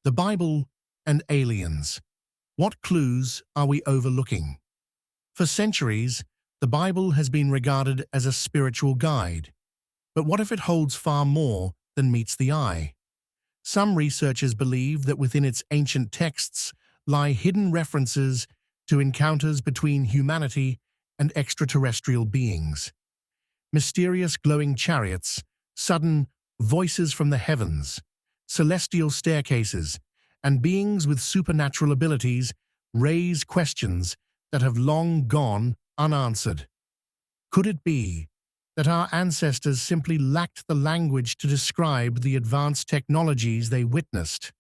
The Bible and aliens. What clues are we overlooking? For centuries, the Bible has been regarded as a spiritual guide. But what if it holds far more than meets the eye? Some researchers believe that within its ancient texts lie hidden references to encounters between humanity and extraterrestrial beings. Mysterious glowing chariots, sudden voices from the heavens, celestial staircases, and beings with supernatural abilities raise questions that have long gone unanswered. Could it be that our ancestors simply lacked the language to describe the advanced technologies they witnessed?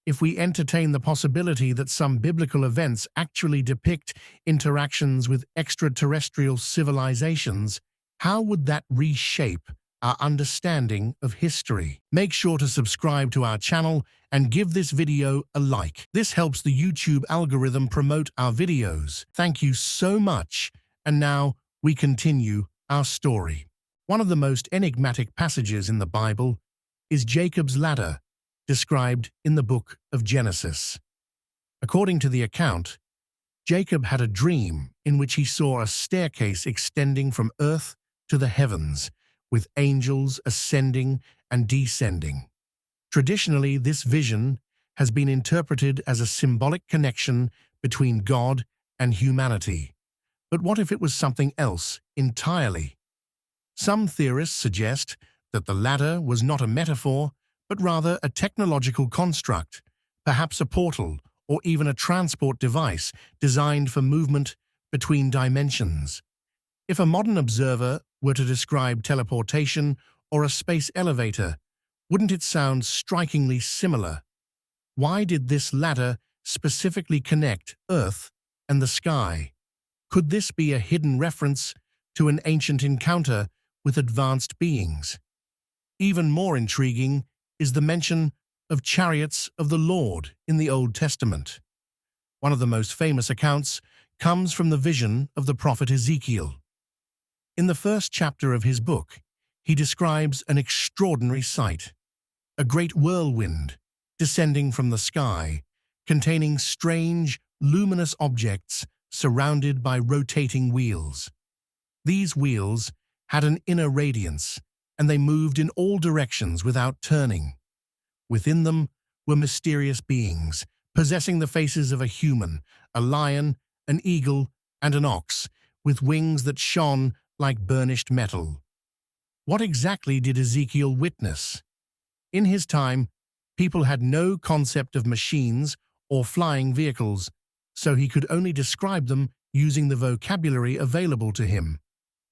If we entertain the possibility that some biblical events actually depict interactions with extraterrestrial civilizations, how would that reshape our understanding of history? Make sure to subscribe to our channel and give this video a like. This helps the YouTube algorithm promote our videos. Thank you so much. And now we continue our story. One of the most enigmatic passages in the Bible is Jacob's ladder, described in the book of Genesis. According to the account, Jacob had a dream in which he saw a staircase extending from earth to the heavens, with angels ascending and descending. Traditionally, this vision has been interpreted as a symbolic connection between God and humanity. But what if it was something else entirely? Some theorists suggest that the ladder was not a metaphor, but rather a technological construct, perhaps a portal or even a transport device designed for movement between dimensions. If a modern observer were to describe teleportation or a space elevator, wouldn't it sound strikingly similar? Why did this ladder specifically connect Earth and the sky? Could this be a hidden reference to an ancient encounter with advanced beings? Even more intriguing is the mention of chariots of the Lord in the Old Testament. One of the most famous accounts comes from the vision of the prophet Ezekiel. In the first chapter of his book, he describes an extraordinary sight: a great whirlwind descending from the sky, containing strange, luminous objects surrounded by rotating wheels. These wheels had an inner radiance, and they moved in all directions without turning. Within them were mysterious beings, possessing the faces of a human, a lion, an eagle, and an ox, with wings that shone like burnished metal. What exactly did Ezekiel witness? In his time, people had no concept of machines or flying vehicles, so he could only describe them using the vocabulary available to him: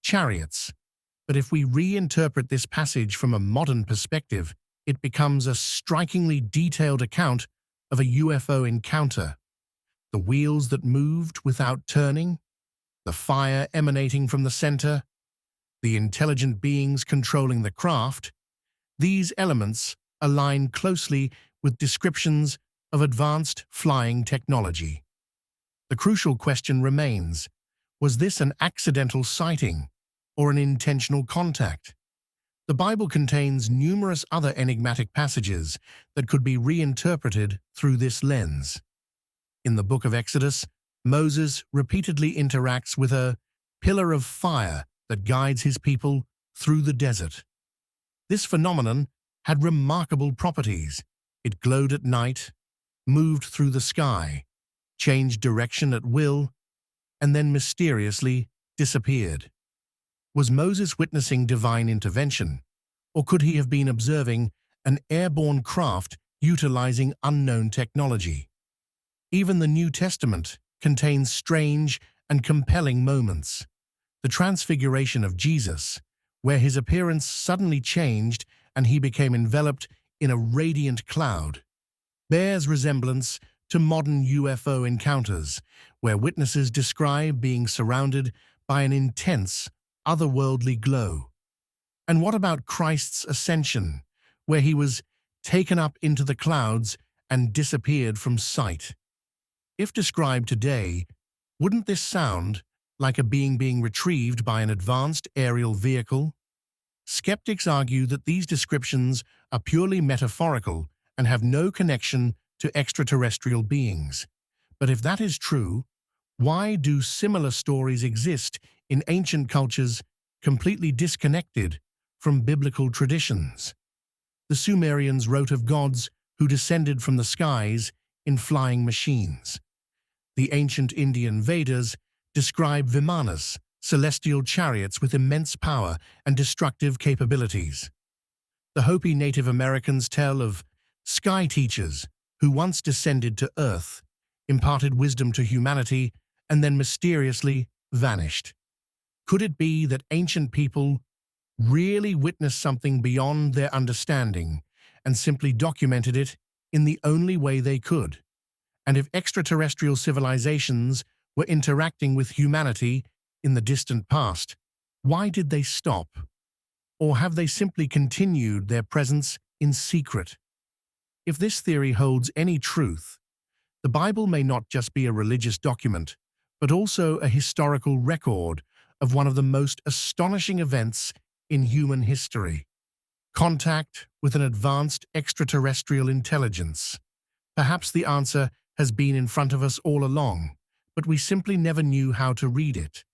chariots. But if we reinterpret this passage from a modern perspective, it becomes a strikingly detailed account of a UFO encounter. The wheels that moved without turning, the fire emanating from the center, the intelligent beings controlling the craft. These elements align closely with descriptions of advanced flying technology. The crucial question remains: was this an accidental sighting or an intentional contact? The Bible contains numerous other enigmatic passages that could be reinterpreted through this lens. In the book of Exodus, Moses repeatedly interacts with a pillar of fire that guides his people through the desert. This phenomenon had remarkable properties. It glowed at night, moved through the sky, changed direction at will, and then mysteriously disappeared. Was Moses witnessing divine intervention, or could he have been observing an airborne craft utilizing unknown technology? Even the New Testament contains strange and compelling moments. The transfiguration of Jesus, where his appearance suddenly changed and he became enveloped in a radiant cloud, bears resemblance to modern UFO encounters, where witnesses describe being surrounded by an intense, otherworldly glow. And what about Christ's ascension, where he was taken up into the clouds and disappeared from sight? If described today, wouldn't this sound like a being retrieved by an advanced aerial vehicle? Skeptics argue that these descriptions are purely metaphorical and have no connection to extraterrestrial beings. But if that is true, why do similar stories exist in ancient cultures completely disconnected from biblical traditions? The Sumerians wrote of gods who descended from the skies in flying machines. The ancient Indian Vedas describe Vimanas, celestial chariots with immense power and destructive capabilities. The Hopi Native Americans tell of sky teachers who once descended to Earth, imparted wisdom to humanity, and then mysteriously vanished. Could it be that ancient people really witnessed something beyond their understanding and simply documented it in the only way they could? And if extraterrestrial civilizations were interacting with humanity in the distant past, why did they stop? Or have they simply continued their presence in secret? If this theory holds any truth, the Bible may not just be a religious document, but also a historical record of one of the most astonishing events in human history: contact with an advanced extraterrestrial intelligence. Perhaps the answer has been in front of us all along, but we simply never knew how to read it.